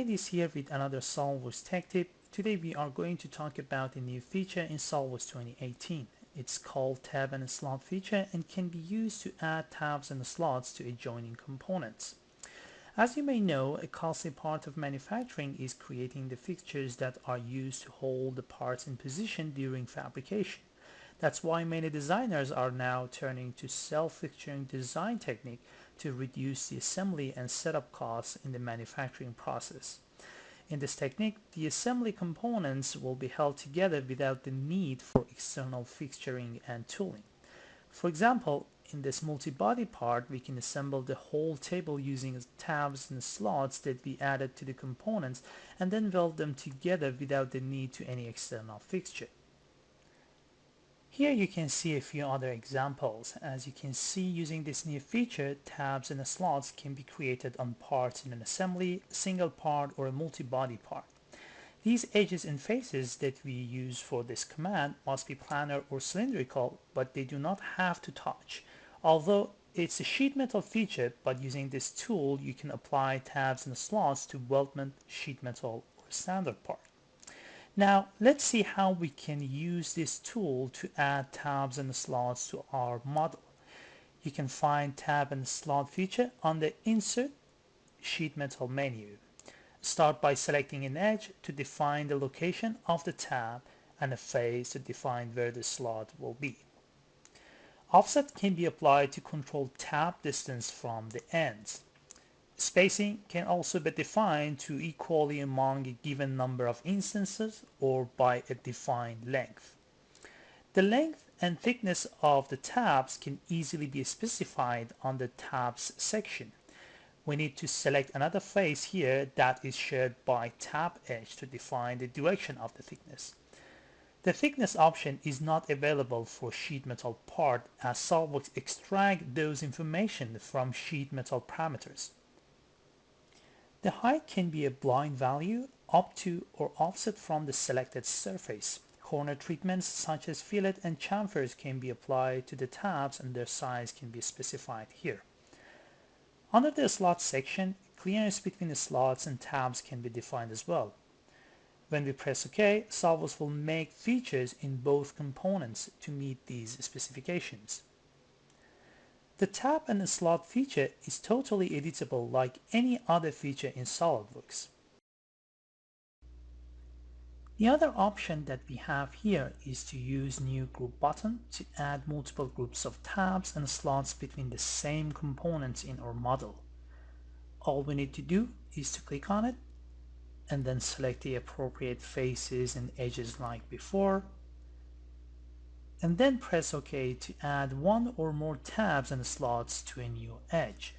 Ladies here with another SOLIDWORKS tech tip. Today we are going to talk about a new feature in SOLIDWORKS 2018. It's called Tab and Slot feature and can be used to add tabs and slots to adjoining components. As you may know, a costly part of manufacturing is creating the fixtures that are used to hold the parts in position during fabrication. That's why many designers are now turning to self-fixturing design technique to reduce the assembly and setup costs in the manufacturing process. In this technique, the assembly components will be held together without the need for external fixturing and tooling. For example, in this multi-body part, we can assemble the whole table using tabs and slots that we added to the components and then weld them together without the need to any external fixture. Here you can see a few other examples. As you can see, using this new feature, tabs and slots can be created on parts in an assembly, single part, or a multi-body part. These edges and faces that we use for this command must be planar or cylindrical, but they do not have to touch. Although it's a sheet metal feature, but using this tool you can apply tabs and slots to weldment, sheet metal, or standard part. Now let's see how we can use this tool to add tabs and slots to our model. You can find tab and slot feature on the Insert Sheet Metal menu. Start by selecting an edge to define the location of the tab and a face to define where the slot will be. Offset can be applied to control tab distance from the ends. Spacing can also be defined to equally among a given number of instances or by a defined length. The length and thickness of the tabs can easily be specified on the tabs section. We need to select another face here that is shared by tab edge to define the direction of the thickness. The thickness option is not available for sheet metal part as SOLIDWORKS extract those information from sheet metal parameters. The height can be a blind value up to or offset from the selected surface. Corner treatments such as fillet and chamfers can be applied to the tabs and their size can be specified here. Under the slot section, clearance between the slots and tabs can be defined as well. When we press OK, SOLIDWORKS will make features in both components to meet these specifications. The tab and slot feature is totally editable like any other feature in SOLIDWORKS. The other option that we have here is to use New Group button to add multiple groups of tabs and slots between the same components in our model. All we need to do is to click on it and then select the appropriate faces and edges like before, and then press OK to add one or more tabs and slots to a new edge.